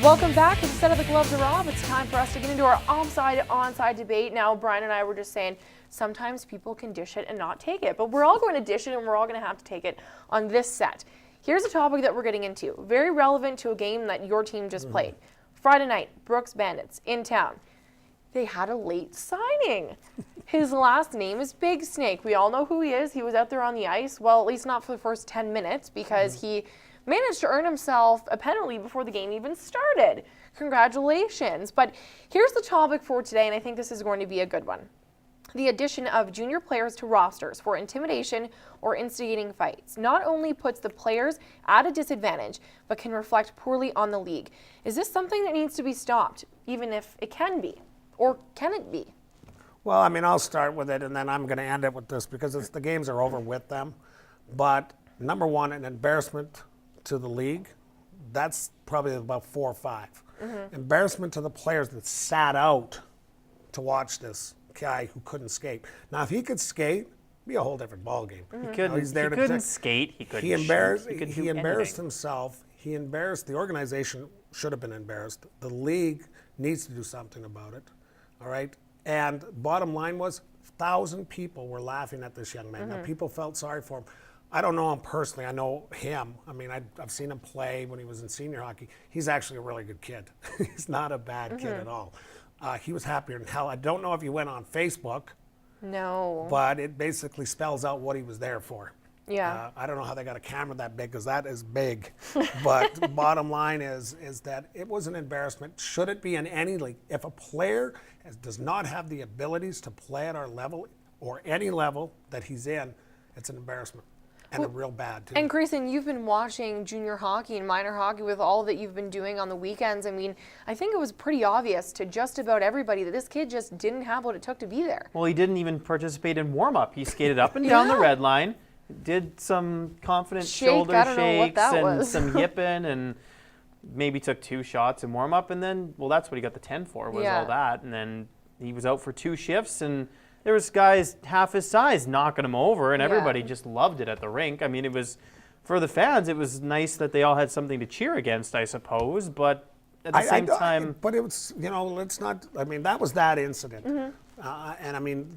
Welcome back. Instead of the gloves are off, it's time for us to get into our offside-onside debate. Now, Brian and I were just saying sometimes people can dish it and not take it, but we're all going to dish it and we're all going to have to take it on this set. Here's a topic that we're getting into, very relevant to a game that your team just played. Friday night, Brooks Bandits in town. They had a late signing. His last name is Big Snake. We all know who he is. He was out there on the ice, well, at least not for the first 10 minutes because he managed to earn himself a penalty before the game even started. Congratulations. But here's the topic for today, and I think this is going to be a good one. The addition of junior players to rosters for intimidation or instigating fights not only puts the players at a disadvantage, but can reflect poorly on the league. Is this something that needs to be stopped, even if it can be? Or can it be? Well, I mean, I'll start with it, and then I'm going to end it with this because the games are over with them. But number one, an embarrassment to the league, that's probably about 4 or 5. Embarrassment to the players that sat out to watch this guy who couldn't skate. Now, if he could skate, it'd be a whole different ballgame. He couldn't skate. He couldn't shoot. He embarrassed himself. He embarrassed the organization. Should have been embarrassed. The league needs to do something about it. All right. And bottom line was, 1,000 people were laughing at this young man. Now, people felt sorry for him. I don't know him personally. I know him. I mean, I've seen him play when he was in senior hockey. He's actually a really good kid. He's not a bad kid at all. He was happier than hell. I don't know if he went on Facebook. No. But it basically spells out what he was there for. Yeah. I don't know how they got a camera that big because that is big. But bottom line is that it was an embarrassment. Should it be in any league? If a player does not have the abilities to play at our level or any level that he's in, it's an embarrassment. And real bad, too. And Grayson, you've been watching junior hockey and minor hockey with all that you've been doing on the weekends. I mean, I think it was pretty obvious to just about everybody that this kid just didn't have what it took to be there. Well, he didn't even participate in warm-up. He skated up and down the red line, did some confident shoulder shakes and some yipping, and maybe took 2 shots in warm-up. And then, well, that's what he got the 10 for, was all that. And then he was out for 2 shifts, and there was guys half his size knocking him over, and everybody just loved it at the rink. I mean, it was, for the fans, it was nice that they all had something to cheer against, I suppose, but at the same time... But it was, you know, let's not, I mean, that was that incident. And I mean,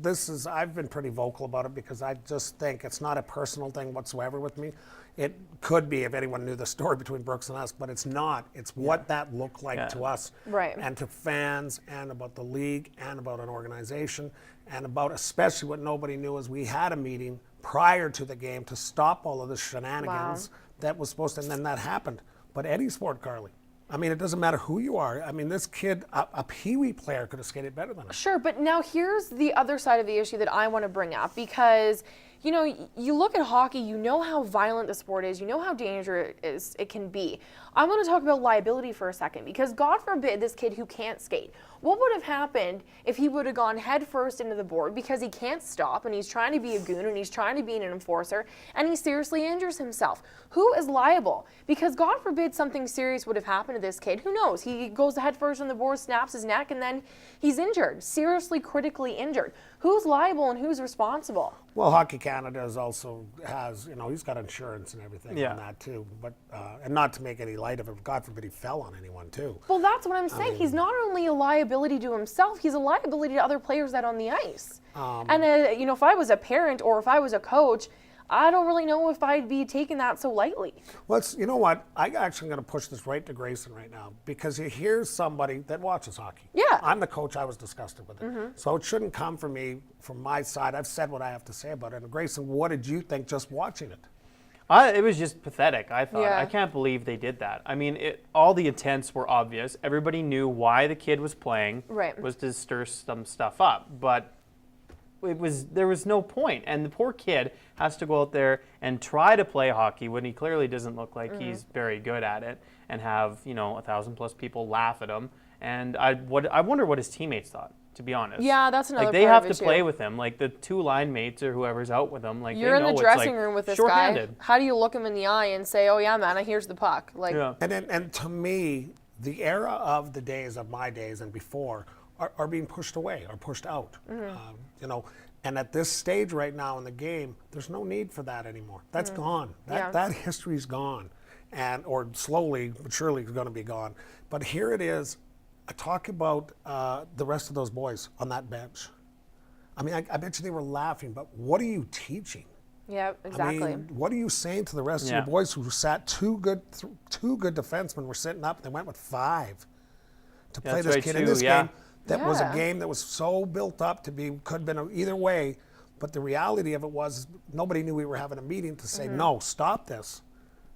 I've been pretty vocal about it because I just think it's not a personal thing whatsoever with me. It could be if anyone knew the story between Brooks and us, but it's not. It's what that looked like to us and to fans and about the league and about an organization and about especially what nobody knew is we had a meeting prior to the game to stop all of the shenanigans that was supposed to, and then that happened. But any sport, Carly, I mean, it doesn't matter who you are. I mean, this kid, a peewee player could have skated better than him. Sure, but now here's the other side of the issue that I want to bring up because, you know, you look at hockey, you know how violent the sport is, you know how dangerous it can be. I want to talk about liability for a second because God forbid this kid who can't skate. What would have happened if he would have gone head first into the board because he can't stop and he's trying to be a goon and he's trying to be an enforcer and he seriously injures himself? Who is liable? Because God forbid something serious would have happened to this kid. Who knows? He goes head first on the board, snaps his neck, and then he's injured, seriously critically injured. Who's liable and who's responsible? Well, Hockey Canada has, you know, he's got insurance and everything on that too. But and not to make any light of it, God forbid he fell on anyone too. Well, that's what I'm saying. He's not only a liability to himself, he's a liability to other players out on the ice. And you know, if I was a parent or if I was a coach, I don't really know if I'd be taking that so lightly. Well, you know what? I'm actually going to push this right to Grayson right now because here's somebody that watches hockey. Yeah. I'm the coach. I was disgusted with it. So it shouldn't come from me, from my side. I've said what I have to say about it. And Grayson, what did you think just watching it? It was just pathetic, I thought. I can't believe they did that. I mean, all the intents were obvious. Everybody knew why the kid was playing was to stir some stuff up. But there was no point. And the poor kid has to go out there and try to play hockey when he clearly doesn't look like he's very good at it and have, you know, 1,000+ people laugh at him. And I wonder what his teammates thought, to be honest. Yeah, that's another like they have to play with him. Like the 2 line mates or whoever's out with him, like you're they know in the dressing room with this guy. How do you look him in the eye and say, "Oh yeah, man, here's the puck"? Like, and to me, the era of the days of my days and before are being pushed away or pushed out. You know, and at this stage right now in the game, there's no need for that anymore. That's gone. That history's gone. or slowly but surely is going to be gone. But here it is. I talk about the rest of those boys on that bench. I mean, I bet you they were laughing, but what are you teaching? Yeah, exactly. I mean, what are you saying to the rest of Yeah. your boys who sat two good defensemen were sitting up and they went with 5 to play That's this right kid in too, this yeah. game that was a Yeah. game that was so built up to be, could have been either way, but the reality of it was nobody knew we were having a meeting to say, no, stop this.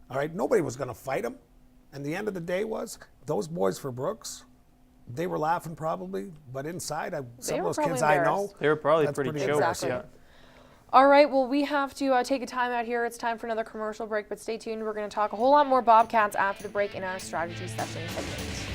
All right, nobody was going to fight him. And the end of the day was those boys for Brooks, they were laughing probably, but inside, some of were those probably kids I know, embarrassed. They were probably That's pretty pretty choked. Exactly. Yeah. All right, well, we have to take a time out here. It's time for another commercial break, but stay tuned. We're going to talk a whole lot more Bobcats after the break in our strategy session segment.